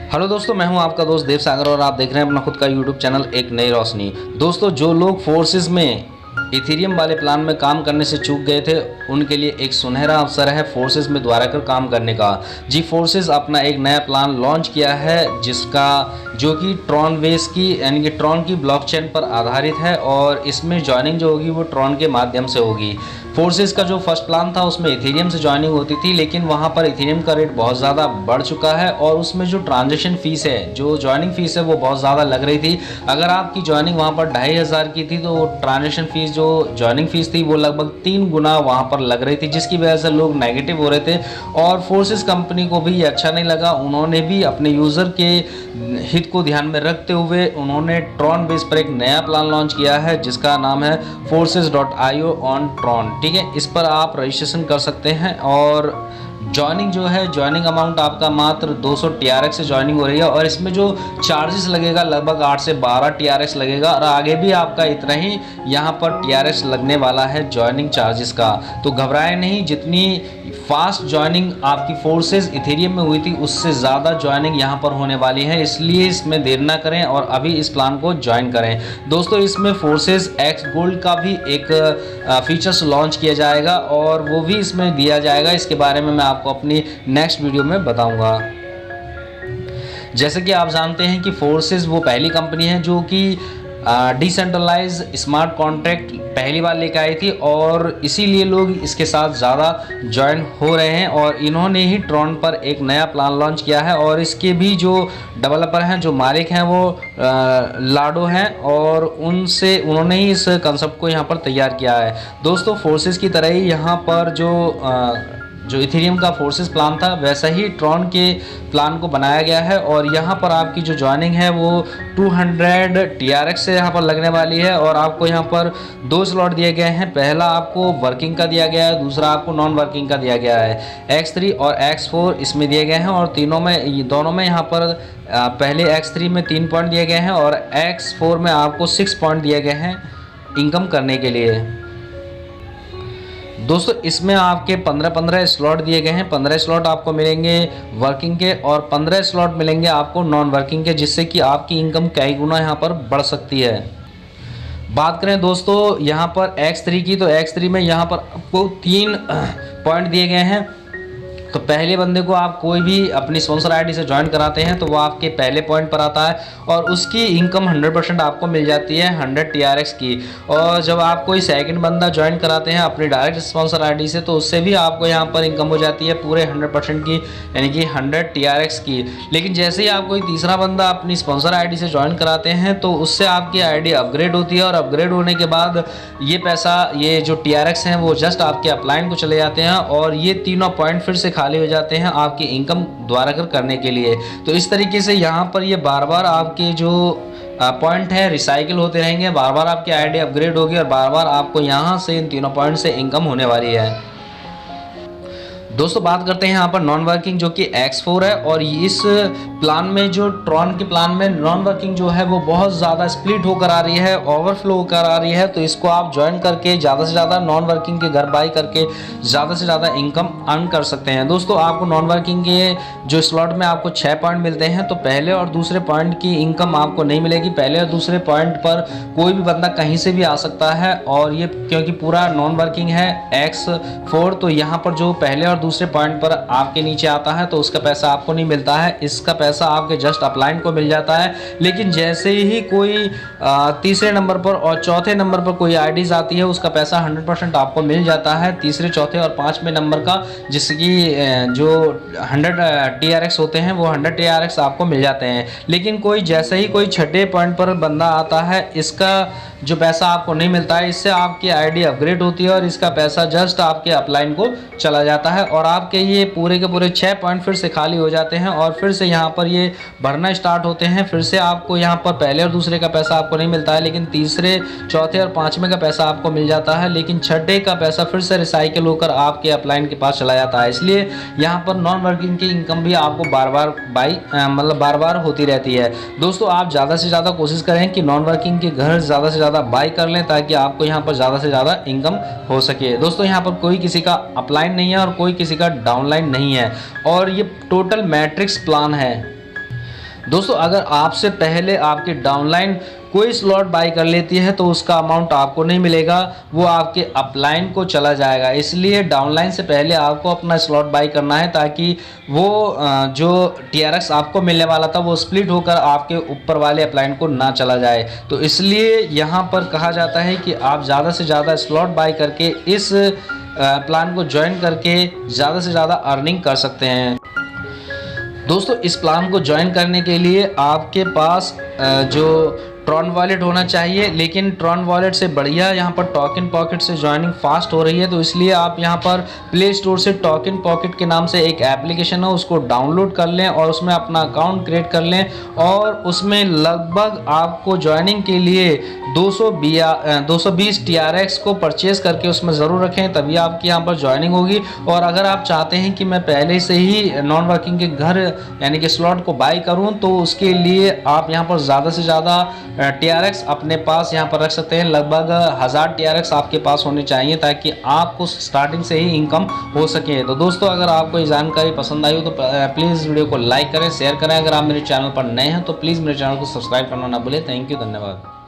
Hello दोस्तों, मैं हूं आपका दोस्त देव सागर और आप देख रहे हैं अपना खुद का यूट्यूब चैनल एक नई रोशनी। दोस्तों, जो लोग फोर्सेस में इथेरियम वाले प्लान में काम करने से चूक गए थे उनके लिए एक सुनहरा अवसर है फोर्सेस में दोबारा कर काम करने का। जी फोर्सेस अपना एक नया प्लान लॉन्च किया है जिसका जो कि ट्रॉन बेस की यानी कि ट्रॉन की ब्लॉकचेन पर आधारित है और इसमें ज्वाइनिंग जो होगी वो ट्रॉन के माध्यम से होगी। फोर्सेस का जो फर्स्ट प्लान था उसमें इथेरियम से ज्वाइनिंग होती थी, लेकिन वहाँ पर इथेरियम का रेट बहुत ज़्यादा बढ़ चुका है और उसमें जो ट्रांजेक्शन फ़ीस है, जो ज्वाइनिंग फ़ीस है वो बहुत ज़्यादा लग रही थी। अगर आपकी ज्वाइनिंग वहाँ पर 2500 की थी तो ट्रांजेक्शन फ़ीस जो ज्वाइनिंग फ़ीस थी वो लगभग 3 गुना वहाँ पर लग रही थी, जिसकी वजह से लोग नेगेटिव हो रहे थे और फोर्सेस कंपनी को भी ये अच्छा नहीं लगा। उन्होंने भी अपने यूज़र के हित को ध्यान में रखते हुए उन्होंने ट्रॉन बेस पर एक नया प्लान लॉन्च किया है जिसका नाम है forces.io ऑन ट्रॉन। ठीक है, इस पर आप रजिस्ट्रेशन कर सकते हैं और ज्वाइनिंग जो है, ज्वाइनिंग अमाउंट आपका मात्र 200 TRX से ज्वाइनिंग हो रही है और इसमें जो चार्जेस लगेगा लगभग 8 से 12 TRX लगेगा और आगे भी आपका इतना ही यहाँ पर TRX लगने वाला है ज्वाइनिंग चार्जेस का। तो घबराए नहीं, जितनी फास्ट ज्वाइनिंग आपकी फोर्सेस इथेरियम में हुई थी उससे ज़्यादा ज्वाइनिंग यहाँ पर होने वाली है, इसलिए इसमें देर ना करें और अभी इस प्लान को ज्वाइन करें। दोस्तों, इसमें फोर्सेस एक्स गोल्ड का भी एक फीचर्स लॉन्च किया जाएगा और वो भी इसमें दिया जाएगा। इसके बारे में मैं आपको अपनी नेक्स्ट वीडियो में बताऊंगा। जैसे कि आप जानते हैं कि फोर्सेस वो पहली कंपनी है जो कि डिसेंट्रलाइज स्मार्ट कॉन्ट्रैक्ट पहली बार लेकर आई थी और इसीलिए लोग इसके साथ ज़्यादा ज्वाइन हो रहे हैं और इन्होंने ही ट्रॉन पर एक नया प्लान लॉन्च किया है और इसके भी जो डेवलपर हैं, जो मालिक हैं वो लाडो हैं और उन्होंने ही इस कंसेप्ट को यहाँ पर तैयार किया है। दोस्तों, फोर्सेस की तरह ही यहाँ पर जो इथेरियम का फोर्सेस प्लान था वैसा ही ट्रॉन के प्लान को बनाया गया है और यहाँ पर आपकी जो ज्वाइनिंग है वो 200 TRX से यहाँ पर लगने वाली है और आपको यहाँ पर 2 स्लॉट दिए गए हैं। पहला आपको वर्किंग का दिया गया है, दूसरा आपको नॉन वर्किंग का दिया गया है। X3 और X4 इसमें दिए गए हैं और दोनों में यहाँ पर पहले X3 में 3 पॉइंट दिए गए हैं और X4 में आपको 6 पॉइंट दिए गए हैं इनकम करने के लिए। दोस्तों, इसमें आपके 15-15 स्लॉट दिए गए हैं। 15 स्लॉट आपको मिलेंगे वर्किंग के और 15 स्लॉट मिलेंगे आपको नॉन वर्किंग के, जिससे कि आपकी इनकम कई गुना यहाँ पर बढ़ सकती है। बात करें दोस्तों यहाँ पर X3 की, तो X3 में यहाँ पर आपको 3 पॉइंट दिए गए हैं। तो पहले बंदे को आप कोई भी अपनी स्पॉन्सर आईडी से ज्वाइन कराते हैं तो वो आपके पहले पॉइंट पर आता है और उसकी इनकम 100% आपको मिल जाती है 100 TRX की। और जब आप कोई सेकंड बंदा ज्वाइन कराते हैं अपनी डायरेक्ट स्पॉन्सर आईडी से तो उससे भी आपको यहाँ पर इनकम हो जाती है पूरे 100% की, यानी कि 100 TRX की। लेकिन जैसे ही आप कोई तीसरा बंदा अपनी स्पॉन्सर आईडी से ज्वाइन कराते हैं तो उससे आपकी आईडी अपग्रेड होती है और अपग्रेड होने के बाद ये पैसा, ये जो TRX हैं वो जस्ट आपके अपलाइन को चले जाते हैं और ये तीनों पॉइंट फिर से खाली हो जाते हैं आपकी इनकम दोबारा करने के लिए। तो इस तरीके से यहाँ पर ये बार बार आपके जो पॉइंट है रिसाइकिल होते रहेंगे, बार बार आपकी आईडी अपग्रेड होगी और बार बार आपको यहाँ से इन तीनों पॉइंट से इनकम होने वाली है। दोस्तों, बात करते हैं यहाँ पर नॉन वर्किंग जो कि X4 है और इस प्लान में, जो ट्रॉन के प्लान में नॉन वर्किंग जो है वो बहुत ज़्यादा स्प्लिट होकर आ रही है, ओवरफ्लो होकर आ रही है। तो इसको आप ज्वाइन करके ज़्यादा से ज़्यादा नॉन वर्किंग के घर बाई करके ज़्यादा से ज़्यादा इनकम अर्न कर सकते हैं। दोस्तों, आपको नॉन वर्किंग के जो स्लॉट में आपको 6 पॉइंट मिलते हैं तो पहले और दूसरे पॉइंट की इनकम आपको नहीं मिलेगी। पहले और दूसरे पॉइंट पर कोई भी बंदा कहीं से भी आ सकता है और ये क्योंकि पूरा नॉन वर्किंग है X4 तो यहाँ पर जो पहले और दूसरे पॉइंट पर आपके नीचे आता है तो उसका पैसा आपको नहीं मिलता है, इसका पैसा आपके जस्ट अपलाइन को मिल जाता है। लेकिन जैसे ही कोई तीसरे नंबर पर और चौथे नंबर पर कोई आईडीज आती है उसका पैसा 100% आपको मिल जाता है तीसरे, चौथे और 5वें नंबर का, जिसकी जो 100 TRX होते हैं वो 100 TRX आपको मिल जाते हैं। लेकिन कोई जैसे ही कोई छठे पॉइंट पर बंदा आता है इसका जो पैसा आपको नहीं मिलता है, इससे आपकी आईडी अपग्रेड होती है और इसका पैसा जस्ट आपके अपलाइन को चला जाता है और आपके ये पूरे के पूरे 6 पॉइंट फिर से खाली हो जाते हैं और फिर से यहाँ पर ये भरना स्टार्ट होते हैं। फिर से आपको यहाँ पर पहले और दूसरे का पैसा आपको नहीं मिलता है, लेकिन तीसरे, चौथे और 5वें का पैसा आपको मिल जाता है। लेकिन छठे का पैसा फिर से रिसाइकिल होकर आपके अपलाइन के पास चला जाता है। इसलिए यहाँ पर नॉन वर्किंग की इनकम भी आपको बार बार होती रहती है। दोस्तों, आप ज़्यादा से ज़्यादा कोशिश करें कि नॉन वर्किंग के घर ज़्यादा से ज़्यादा बाई कर लें ताकि आपको यहाँ पर ज़्यादा से ज़्यादा इनकम हो सके। दोस्तों, यहाँ पर कोई किसी का अपलाइन नहीं है और कोई किसी का डाउनलाइन नहीं है और ये टोटल मैट्रिक्स प्लान है। दोस्तों अगर आपसे पहले आपकी डाउनलाइन कोई स्लॉट बाई कर लेती है तो उसका अमाउंट आपको नहीं मिलेगा, वो आपके अपलाइन को चला जाएगा। इसलिए डाउनलाइन से पहले आपको अपना स्लॉट बाई करना है ताकि वो जो TRX आपको मिलने वाला था वो स्प्लिट होकर आपके ऊपर वाले अपलाइन को ना चला जाए। तो इसलिए यहाँ पर कहा जाता है कि आप ज़्यादा से ज़्यादा स्लॉट बाई करके इस प्लान को ज्वाइन करके ज़्यादा से ज़्यादा अर्निंग कर सकते हैं। दोस्तों इस प्लान को ज्वाइन करने के लिए आपके पास जो ट्रॉन वॉलेट होना चाहिए, लेकिन ट्रॉन वॉलेट से बढ़िया यहाँ पर टोकन पॉकेट से ज्वाइनिंग फास्ट हो रही है। तो इसलिए आप यहाँ पर प्ले स्टोर से टोकन पॉकेट के नाम से एक एप्लीकेशन है, उसको डाउनलोड कर लें और उसमें अपना अकाउंट क्रिएट कर लें और उसमें लगभग आपको ज्वाइनिंग के लिए 220 TRX को परचेज करके उसमें ज़रूर रखें, तभी आपकी यहाँ पर ज्वाइनिंग होगी। और अगर आप चाहते हैं कि मैं पहले से ही नॉन वर्किंग के घर यानी कि स्लॉट को बाई करूँ, तो उसके लिए आप यहाँ पर ज़्यादा से ज़्यादा TRX अपने पास यहाँ पर रख सकते हैं। लगभग 1000 TRX आपके पास होने चाहिए ताकि आपको स्टार्टिंग से ही इनकम हो सके। तो दोस्तों अगर आपको ये जानकारी पसंद आई हो तो प्लीज़ वीडियो को लाइक करें, शेयर करें। अगर आप मेरे चैनल पर नए हैं तो प्लीज़ मेरे चैनल को सब्सक्राइब करना ना भूलें। थैंक यू, धन्यवाद।